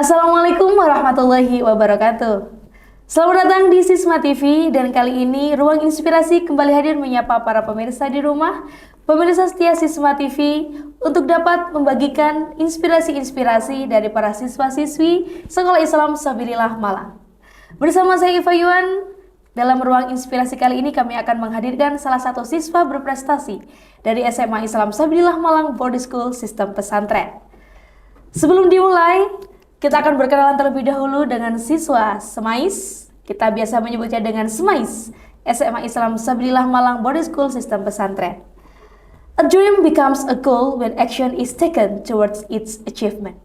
Assalamualaikum warahmatullahi wabarakatuh. Selamat datang di Sisma TV, dan kali ini Ruang Inspirasi kembali hadir menyapa para pemirsa di rumah, pemirsa setia Sisma TV, untuk dapat membagikan inspirasi-inspirasi dari para siswa-siswi Sekolah Islam Sabilillah Malang. Bersama saya Iva Yuan, dalam Ruang Inspirasi kali ini kami akan menghadirkan salah satu siswa berprestasi dari SMA Islam Sabilillah Malang Boarding School Sistem Pesantren. Sebelum dimulai, kita akan berkenalan terlebih dahulu dengan siswa Semais. Kita biasa menyebutnya dengan Semais, SMA Islam Sabilillah Malang Boarding School Sistem Pesantren. A dream becomes a goal when action is taken towards its achievement.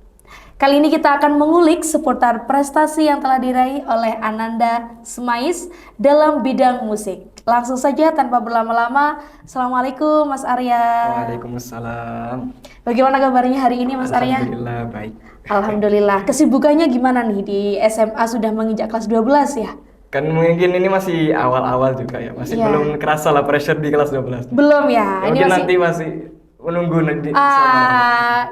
Kali ini kita akan mengulik seputar prestasi yang telah diraih oleh Ananda Semais dalam bidang musik. Langsung saja tanpa berlama-lama, Assalamualaikum Mas Arya. Waalaikumsalam. Bagaimana kabarnya hari ini Mas Arya? Alhamdulillah baik. Alhamdulillah. Kesibukannya gimana nih di SMA, sudah menginjak kelas 12 ya? Kan mungkin ini masih awal-awal juga ya, masih belum kerasa lah pressure di kelas 12. Belum ya? Mungkin nanti masih menunggu nanti.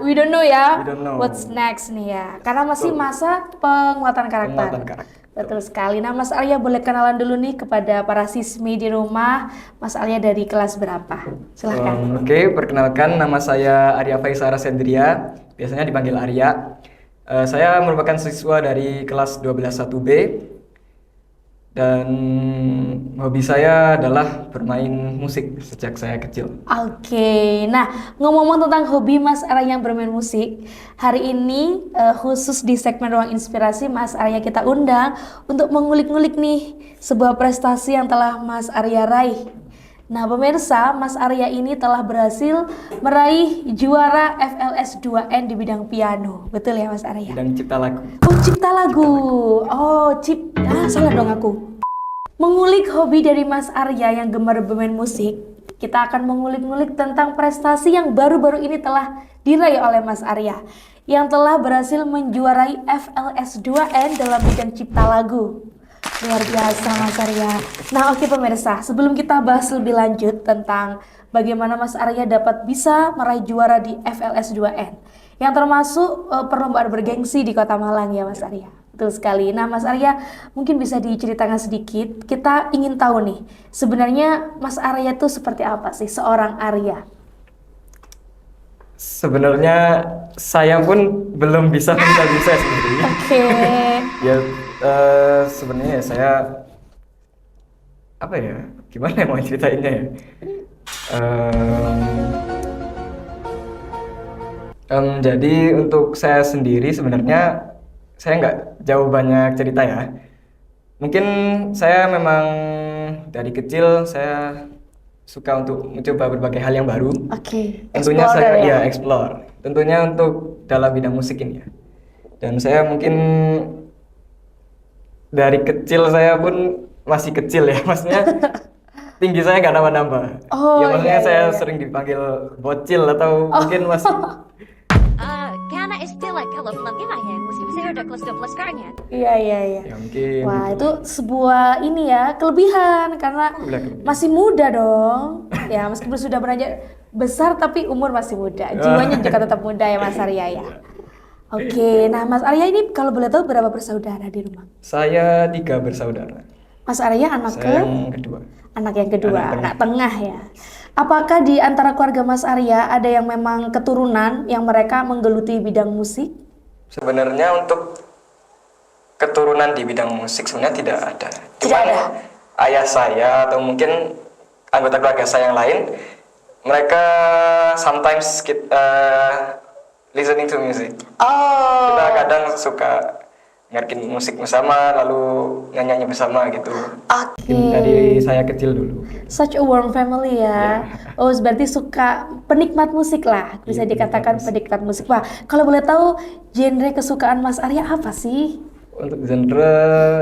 We don't know ya, We don't know. what's next nih ya. Karena masih masa penguatan karakter. Penguatan karakter. Betul sekali. Nah Mas Arya, boleh kenalan dulu nih kepada para sismi di rumah. Mas Arya dari kelas berapa? Silahkan. Oke, perkenalkan, nama saya Arya Faisara Sendria, biasanya dipanggil Arya. Saya merupakan siswa dari kelas 12 1B, dan hobi saya adalah bermain musik sejak saya kecil. Oke, nah ngomong-ngomong tentang hobi Mas Arya yang bermain musik, hari ini khusus di segmen Ruang Inspirasi, Mas Arya kita undang untuk mengulik-ngulik nih sebuah prestasi yang telah Mas Arya raih. Nah pemirsa, Mas Arya ini telah berhasil meraih juara FLS 2N di bidang piano. Betul ya Mas Arya? Bidang cipta lagu. Oh, cipta lagu. Salah dong aku. Mengulik hobi dari Mas Arya yang gemar bermain musik, kita akan mengulik-ngulik tentang prestasi yang baru-baru ini telah diraih oleh Mas Arya, yang telah berhasil menjuarai FLS 2N dalam bidang cipta lagu. Luar biasa Mas Arya. Nah oke pemirsa, sebelum kita bahas lebih lanjut tentang bagaimana Mas Arya dapat bisa meraih juara di FLS 2N, yang termasuk perlombaan bergengsi di Kota Malang ya Mas Arya. Betul sekali. Nah Mas Arya, mungkin bisa diceritakan sedikit, kita ingin tahu nih, sebenarnya Mas Arya itu seperti apa sih seorang Arya? Sebenarnya saya pun belum bisa menjadi saya sendiri. Oke. Ya, sebenarnya saya apa ya? Gimana ya mau ceritainnya ya? Jadi untuk saya sendiri sebenarnya saya nggak jauh banyak cerita ya. Mungkin saya memang dari kecil saya suka untuk mencoba berbagai hal yang baru. Oke. Tentunya Explorer saya ya? explore. Tentunya untuk dalam bidang musik ini ya. Dan saya mungkin dari kecil saya pun masih kecil ya, maksudnya tinggi saya nggak nambah-nambah. Oh, ya maksudnya iya, saya iya. sering dipanggil bocil atau mungkin masih Karena istilah kalau pelatih ya, meskipun saya udah kelas 12 sekarang ya. Iya. ya mungkin Wah, gitu. itu sebuah ini ya, kelebihan karena Kelebihan. masih muda dong. Ya, meskipun sudah beranjak besar tapi umur masih muda. Jiwanya juga tetap muda ya Mas Arya ya. Oke, nah Mas Arya ini kalau boleh tahu berapa bersaudara di rumah? Saya 3 bersaudara. Mas Arya anak Saya yang kedua. anak yang kedua, Anak anak tengah ya. Apakah di antara keluarga Mas Arya ada yang memang keturunan yang mereka menggeluti bidang musik? Sebenarnya untuk keturunan di bidang musik sebenarnya tidak ada. Tidak Cuman ada? ayah saya atau mungkin anggota keluarga saya yang lain, mereka sometimes listening to music. Oh. Kita kadang suka ngerkin musik bersama, lalu nyanyi bersama gitu. Oke. Dari saya kecil dulu. Such a warm family ya. Oh, berarti suka penikmat musik lah, bisa Iya, dikatakan penikmat penikmat musik. Wah, kalau boleh tahu genre kesukaan Mas Arya apa sih? Untuk genre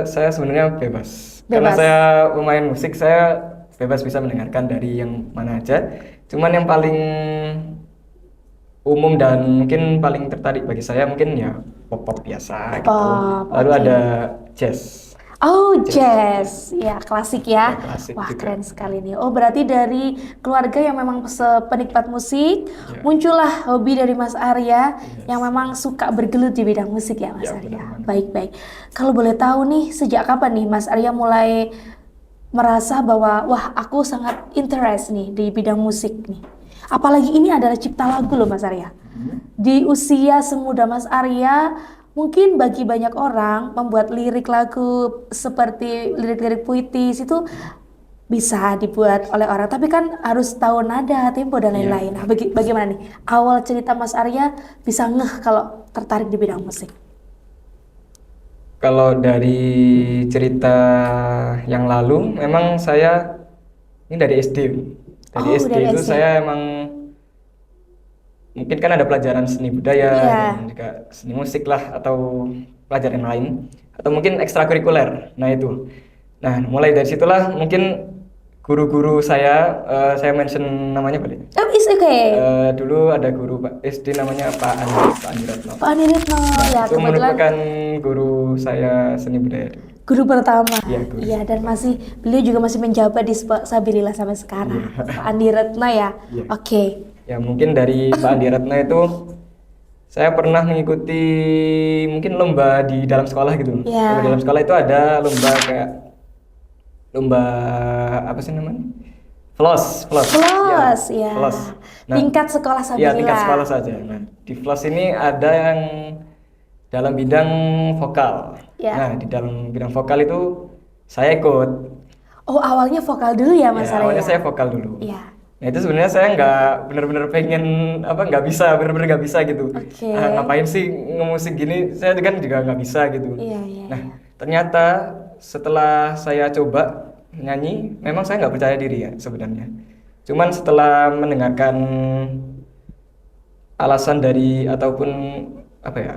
saya sebenarnya bebas. Karena Bebas. saya pemain musik, saya bebas bisa mendengarkan dari yang mana aja. Cuman yang paling umum dan mungkin paling tertarik bagi saya mungkin ya pop-pop biasa gitu. Pop, Lalu oke. ada jazz. Oh, jazz. Ya, klasik ya. Ya, klasik Wah, juga. keren sekali nih. Oh, berarti dari keluarga yang memang penikmat musik, Ya. muncullah hobi dari Mas Arya Yes. yang memang suka bergelut di bidang musik ya, Mas Ya, Arya. benar banget. Baik-baik. Kalau boleh tahu nih, sejak kapan nih Mas Arya mulai merasa bahwa wah, aku sangat interest nih di bidang musik nih. Apalagi ini adalah cipta lagu loh Mas Arya. Di usia semuda Mas Arya, mungkin bagi banyak orang membuat lirik lagu seperti lirik-lirik puitis itu bisa dibuat oleh orang, tapi kan harus tahu nada, tempo dan Iya. lain-lain. Nah, bagaimana nih awal cerita Mas Arya bisa ngeh kalau tertarik di bidang musik? Kalau dari cerita yang lalu, memang saya ini dari SD. Dari Oh, SD dari itu SD. saya emang mungkin kan ada pelajaran seni budaya Iya. dan juga seni musik lah atau pelajaran lain atau mungkin ekstrakurikuler. Nah itu. Nah mulai dari situlah mungkin guru-guru saya mention namanya boleh. Oh, is okay. Dulu ada guru Pak SD namanya Pak Andi Ratno. Pak Andi Retno, ya Itu kebetulan merupakan guru saya seni budaya dulu. guru pertama. Iya, guru. Iya, dan beliau juga masih menjabat di Sabilillah sampai sekarang. Iya. Pak Andi Retno ya. Iya. Oke. Ya mungkin dari Pak Andi Ratna itu saya pernah mengikuti mungkin lomba di dalam sekolah gitu. Iya. Lomba di dalam sekolah itu ada lomba kayak lomba apa sih namanya? Flos. Flos, ya. Flos. Nah, Tingkat sekolah ya Sabilillah. tingkat sekolah saja. Nah, di Flos ini ada yang dalam bidang vokal. Ya. Nah, di dalam bidang vokal itu saya ikut. Oh, awalnya vokal dulu ya Mas Ya, Arya? awalnya saya vokal dulu. Iya. Nah itu sebenarnya saya nggak bener-bener pengen apa nggak bisa bener-bener nggak bisa gitu. Oke. Ngapain sih ngemusik gini? Saya kan juga nggak bisa gitu. Iya, iya, Nah iya. ternyata setelah saya coba nyanyi, memang saya nggak percaya diri ya sebenarnya. Cuman setelah mendengarkan alasan dari ataupun apa ya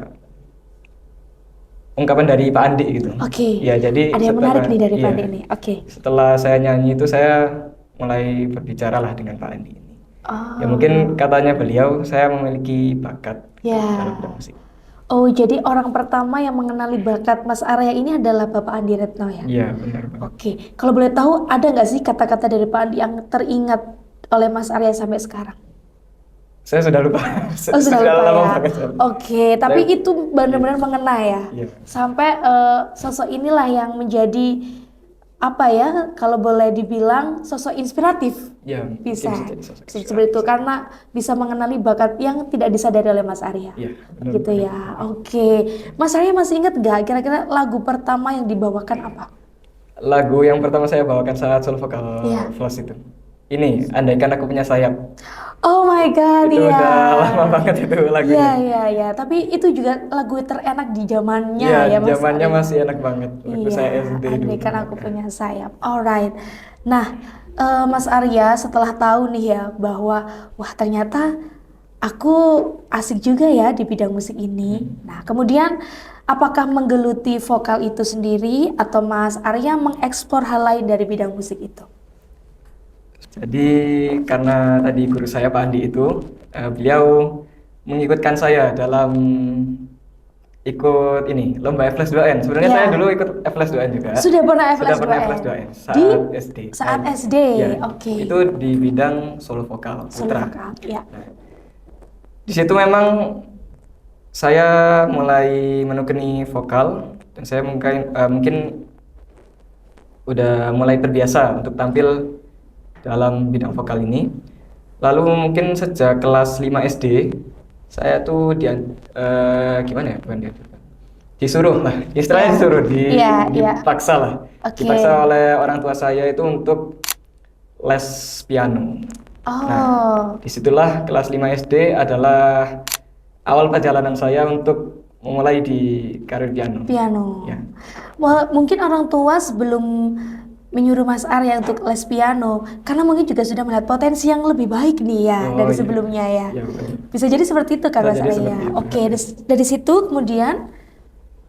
ungkapan dari Pak Andi gitu. Oke. Ya jadi Ada yang menarik nih dari Pak iya, Andi nih. Oke. Setelah saya nyanyi itu saya mulai berbicara lah dengan Pak Andi ini. Oh. Ya mungkin katanya beliau saya memiliki bakat Ya. dalam bidang musik. Oh, jadi orang pertama yang mengenali bakat Mas Arya ini adalah Bapak Andi Retno ya? Iya benar banget. Oke, kalau boleh tahu ada nggak sih kata-kata dari Pak Andi yang teringat oleh Mas Arya sampai sekarang? Saya sudah lupa. Oh, sudah lupa lama ya? banget. Oke, tapi Saya- itu benar-benar mengena ya? Iya. Sampai sosok inilah yang menjadi apa ya, kalau boleh dibilang sosok inspiratif. Ya, mungkin Bisa jadi sosok seperti itu karena bisa mengenali bakat yang tidak disadari oleh Mas Arya. Iya, benar Gitu banget. ya. Oke. Mas Arya masih ingat nggak kira-kira lagu pertama yang dibawakan apa? Lagu yang pertama saya bawakan saat solo vokal Iya. Flos itu. Ini, andaikan aku punya sayap. Oh my god, Itu iya. udah lama banget itu lagunya. Iya, iya, iya. Tapi itu juga lagu terenak di zamannya Iya, ya, Mas zamannya Arya. masih enak banget. Waktu saya SD dulu. andaikan aku punya sayap. Alright. Nah, Mas Arya setelah tahu nih ya bahwa wah ternyata aku asik juga ya di bidang musik ini. Nah, kemudian apakah menggeluti vokal itu sendiri atau Mas Arya mengeksplor hal lain dari bidang musik itu? Jadi karena tadi guru saya Pak Andi itu, beliau mengikutkan saya dalam ikut ini lomba FLAS 2N. Sebenarnya Ya. saya dulu ikut FLAS 2N juga. Sudah pernah Sudah FLS pernah 2N? FLAS 2N saat Di SD. saat Nah, SD, ya, oke. Itu di bidang solo vokal Solo putra. vokal, ya. Nah, di situ memang saya mulai menekuni vokal dan saya mungkin udah mulai terbiasa untuk tampil dalam bidang vokal ini. Lalu mungkin sejak kelas 5 SD saya tuh gimana ya, bukan diajarkan, disuruh lah, istilahnya Iya. disuruh Iya, iya. dipaksa lah, Oke. dipaksa oleh orang tua saya itu untuk les piano. Oh. Nah, disitulah kelas 5 SD adalah awal perjalanan saya untuk memulai di karir piano. Piano. Ya. Wah, mungkin orang tua sebelum menyuruh Mas Arya untuk les piano, karena mungkin juga sudah melihat potensi yang lebih baik nih ya Oh, dari iya. sebelumnya ya. Ya, benar. Bisa jadi seperti itu kan Bisa Mas jadi Arya. seperti itu. Oke, dari situ kemudian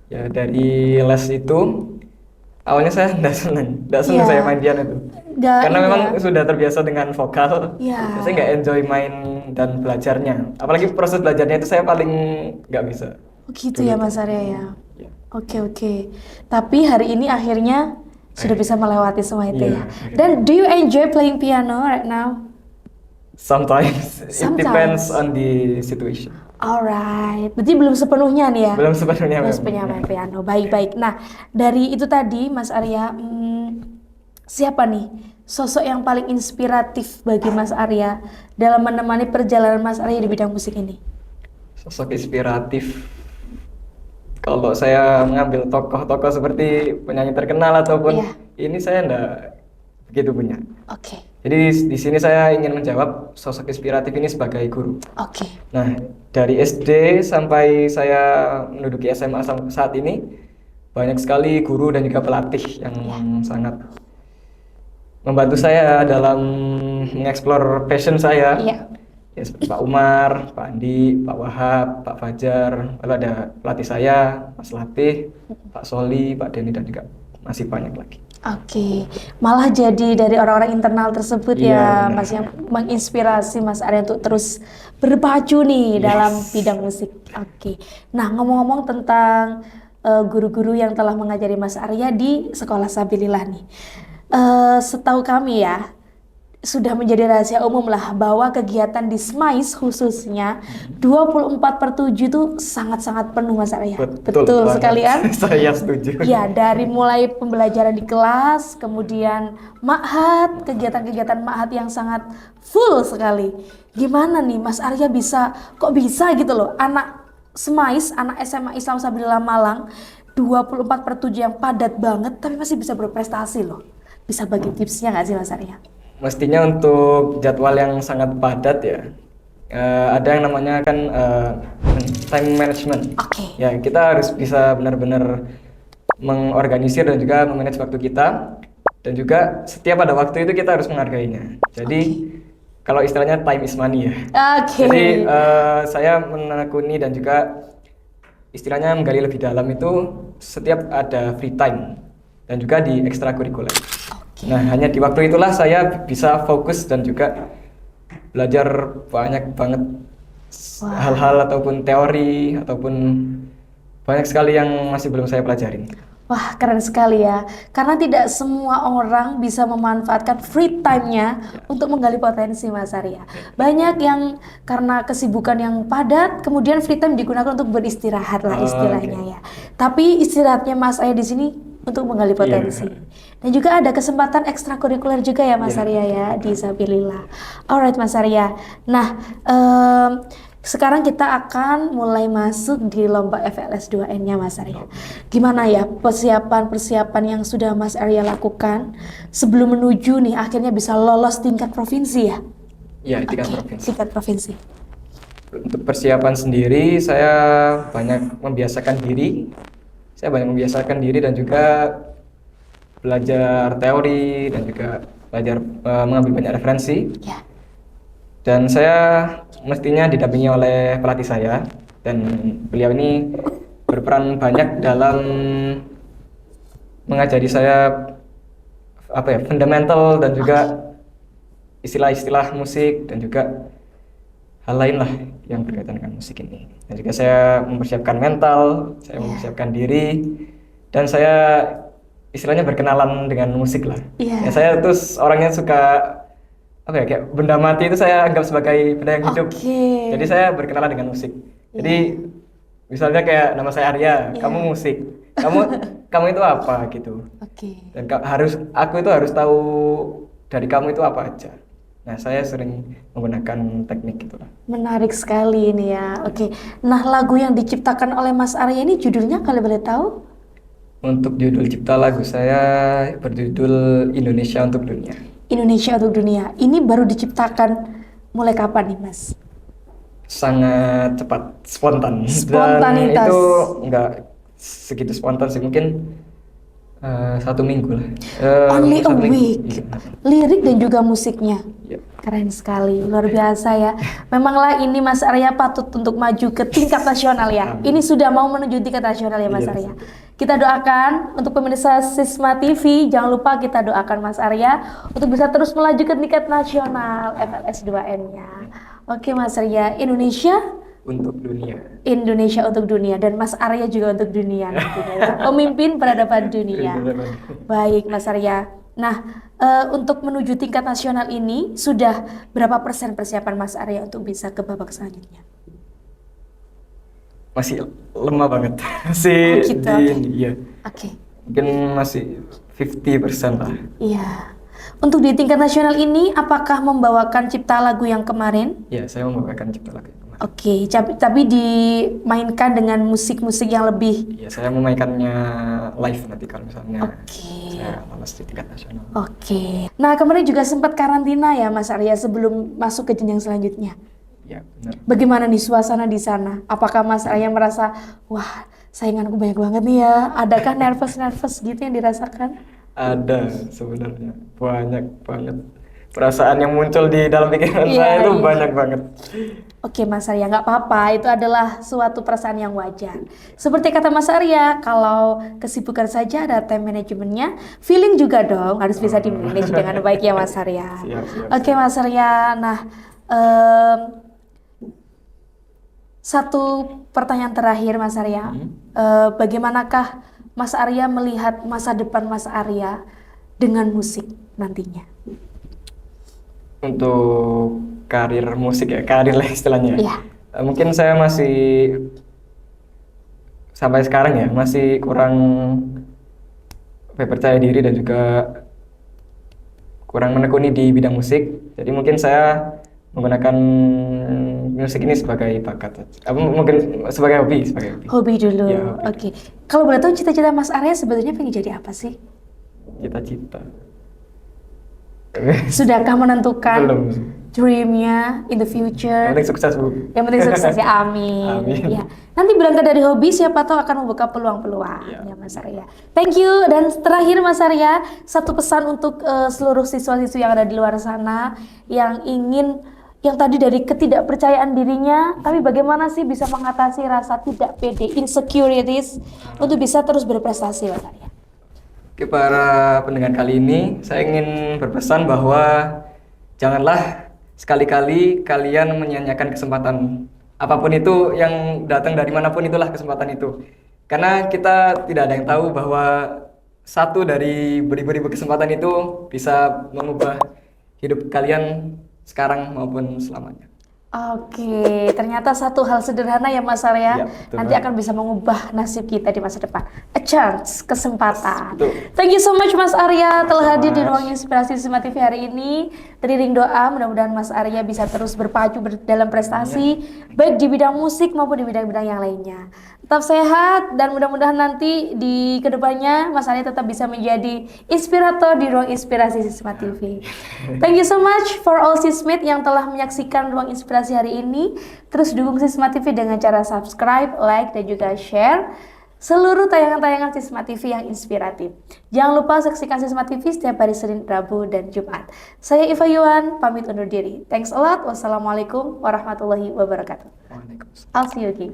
Ya dari les itu awalnya saya nggak seneng Iya. saya main piano itu. Nggak Karena ini memang ya. sudah terbiasa dengan vokal, Iya. saya nggak enjoy main dan belajarnya. Apalagi proses belajarnya itu saya paling nggak bisa. Oh gitu Dulu ya tuh. Mas Arya ya. Ya. Oke. Tapi hari ini akhirnya sudah bisa melewati semua itu Iya, ya. akhirnya. Dan do you enjoy playing piano right now? Sometimes it Sometimes. depends on the situation. Alright, berarti belum sepenuhnya nih ya? Belum sepenuhnya Belum memang. sepenuhnya main piano. Baik. Nah, dari itu tadi Mas Arya, siapa nih sosok yang paling inspiratif bagi Mas Arya dalam menemani perjalanan Mas Arya di bidang musik ini? Sosok inspiratif. Kalau saya mengambil tokoh-tokoh seperti penyanyi terkenal ataupun Iya. ini saya enggak begitu punya. Oke. Jadi di sini saya ingin menjawab sosok inspiratif ini sebagai guru. Oke. Nah, dari SD sampai saya menduduki SMA saat ini banyak sekali guru dan juga pelatih yang sangat membantu saya dalam mengeksplor passion saya. Iya. Ya, seperti Pak Umar, Pak Andi, Pak Wahab, Pak Fajar, lalu ada pelatih saya, Mas Latih, Pak Soli, Pak Denny, dan juga masih banyak lagi. Oke, malah jadi dari orang-orang internal tersebut Iya, ya, benar. Mas, yang menginspirasi Mas Arya untuk terus berpacu nih dalam bidang musik. Oke, nah ngomong-ngomong tentang guru-guru yang telah mengajari Mas Arya di Sekolah Sabilillah nih, setahu kami ya, sudah menjadi rahasia umum lah bahwa kegiatan di SMAIS khususnya 24/7 itu sangat-sangat penuh Mas Arya. Betul banget. sekali kan? Saya setuju. Ya, dari mulai pembelajaran di kelas, kemudian ma'had, kegiatan-kegiatan ma'had yang sangat full sekali. Gimana nih Mas Arya kok bisa gitu loh, anak SMAIS, anak SMA Islam Sabilillah Malang, 24/7 yang padat banget, tapi masih bisa berprestasi loh. Bisa bagi tipsnya nggak sih Mas Arya? Mestinya untuk jadwal yang sangat padat ya, ada yang namanya kan time management. Oke. Ya, kita harus bisa benar-benar mengorganisir dan juga memanage waktu kita, dan juga setiap ada waktu itu kita harus menghargainya. Jadi kalau istilahnya time is money ya. Oke. Jadi saya menekuni dan juga istilahnya menggali lebih dalam itu setiap ada free time dan juga di ekstrakurikuler. Nah, hanya di waktu itulah saya bisa fokus dan juga belajar banyak banget hal-hal ataupun teori ataupun banyak sekali yang masih belum saya pelajari. Wah, keren sekali ya. Karena tidak semua orang bisa memanfaatkan free time-nya untuk menggali potensi Mas Arya. Banyak yang karena kesibukan yang padat, kemudian free time digunakan untuk beristirahat lah istilahnya ya. Tapi istirahatnya Mas Arya di sini untuk menggali potensi. Dan juga ada kesempatan ekstrakurikuler juga ya Mas Arya ya di Sabilillah. Alright Mas Arya. Nah, sekarang kita akan mulai masuk di lomba FLS 2N-nya Mas Arya. Gimana ya persiapan-persiapan yang sudah Mas Arya lakukan sebelum menuju nih akhirnya bisa lolos tingkat provinsi ya? Iya, tingkat Oke, provinsi. tingkat provinsi. Untuk persiapan sendiri saya banyak membiasakan diri. Saya banyak membiasakan diri dan juga belajar teori dan juga belajar mengambil banyak referensi. Ya. Dan saya mestinya didampingi oleh pelatih saya, dan beliau ini berperan banyak dalam mengajari saya fundamental dan juga istilah-istilah musik dan juga hal lain lah yang berkaitan dengan musik ini. Dan juga saya mempersiapkan mental, saya mempersiapkan diri, dan saya istilahnya berkenalan dengan musik lah. Iya. Ya, saya terus orangnya suka kayak benda mati itu saya anggap sebagai benda yang hidup. Oke. Jadi saya berkenalan dengan musik. Jadi misalnya kayak nama saya Arya, kamu musik, kamu itu apa gitu. Oke. Dan aku itu harus tahu dari kamu itu apa aja. Nah, saya sering menggunakan teknik itulah. Menarik sekali ini ya. Oke. Nah, lagu yang diciptakan oleh Mas Arya ini judulnya kalau boleh tahu? Untuk judul cipta lagu saya berjudul Indonesia untuk Dunia. Indonesia untuk Dunia. Ini baru diciptakan mulai kapan nih, Mas? Sangat cepat, spontan. Spontanitas. Dan itu enggak segitu spontan sih, mungkin 1 minggu lah. Only a 1 minggu. week. Iya. Lirik dan juga musiknya. Iya. Keren sekali, luar biasa ya. Memanglah ini Mas Arya patut untuk maju ke tingkat nasional ya. Ini sudah mau menuju tingkat nasional ya Mas Iya. Arya. Kita doakan untuk pemirsa Sisma TV, jangan lupa kita doakan Mas Arya untuk bisa terus melaju ke tingkat nasional FLS 2N-nya. Oke Mas Arya, Indonesia untuk dunia dan Mas Arya juga untuk dunia nantinya ya. Pemimpin peradaban dunia. Baik Mas Arya. Nah, untuk menuju tingkat nasional ini sudah berapa persen persiapan Mas Arya untuk bisa ke babak selanjutnya? Masih lemah banget. Masih gitu, iya. Oke. Mungkin masih 50% lah. Iya. Untuk di tingkat nasional ini apakah membawakan cipta lagu yang kemarin? Ya, saya membawakan cipta lagu yang kemarin. Oke, tapi dimainkan dengan musik-musik yang lebih. Ya, saya memainkannya live nanti kalau misalnya Oke. saya lolos di tingkat nasional. Oke. Nah, kemarin juga sempat karantina ya Mas Arya sebelum masuk ke jenjang selanjutnya. Ya, benar. Bagaimana nih suasana di sana? Apakah Mas Arya merasa, wah sainganku banyak banget nih ya? Adakah nervous gitu yang dirasakan? Ada sebenarnya banyak banget perasaan yang muncul di dalam pikiran Iya, saya itu iya. banyak banget. Oke Mas Arya, nggak apa-apa, itu adalah suatu perasaan yang wajar. Seperti kata Mas Arya, kalau kesibukan saja ada time manajemennya, feeling juga dong harus bisa di-manage dengan baik ya Mas Arya. Siap. Oke Mas Arya, nah satu pertanyaan terakhir Mas Arya, bagaimanakah Mas Arya melihat masa depan Mas Arya dengan musik nantinya? Untuk karir musik ya, karir lah istilahnya. Iya. Mungkin saya masih sampai sekarang ya masih kurang percaya diri dan juga kurang menekuni di bidang musik. Jadi mungkin saya menggunakan musik ini sebagai bakat, mungkin sebagai hobi. Hobi dulu, Ya, hobi. oke. Kalau boleh tahu cita-cita Mas Arya sebetulnya pengen jadi apa sih? Cita-cita. Sudahkah menentukan Belum. dreamnya in the future? Yang penting sukses, Bu. Yang penting sukses ya, amin. Amin. Ya. Nanti berangkat dari hobi, siapa tahu akan membuka peluang-peluang ya Mas Arya. Thank you. Dan terakhir Mas Arya, satu pesan untuk seluruh siswa-siswi yang ada di luar sana yang tadi dari ketidakpercayaan dirinya, tapi bagaimana sih bisa mengatasi rasa tidak pede, insecurities untuk bisa terus berprestasi Mas Arya? Oke, para pendengar kali ini, saya ingin berpesan bahwa janganlah sekali-kali kalian menyia-nyiakan kesempatan. Apapun itu yang datang dari manapun itulah kesempatan itu. Karena kita tidak ada yang tahu bahwa satu dari beribu-ribu kesempatan itu bisa mengubah hidup kalian sekarang maupun selamanya. Oke, ternyata satu hal sederhana ya Mas Arya, Ya, betul, nanti Mbak. akan bisa mengubah nasib kita di masa depan. A chance, kesempatan. Betul. Thank you so much Mas Arya telah hadir di Mas. Ruang Inspirasi Sisma TV hari ini. Teriring doa, mudah-mudahan Mas Arya bisa terus berpacu dalam prestasi, baik di bidang musik maupun di bidang-bidang yang lainnya. Tetap sehat dan mudah-mudahan nanti di kedepannya Mas Arya tetap bisa menjadi inspirator di Ruang Inspirasi Sisma TV. Thank you so much for all Sismate yang telah menyaksikan Ruang Inspirasi hari ini. Terus dukung Sisma TV dengan cara subscribe, like, dan juga share seluruh tayangan-tayangan Sisma TV yang inspiratif. Jangan lupa saksikan Sisma TV setiap hari Senin, Rabu, dan Jumat. Saya Iva Yuan, pamit undur diri. Thanks a lot. Wassalamualaikum warahmatullahi wabarakatuh. Waalaikumsalam. I'll see you again.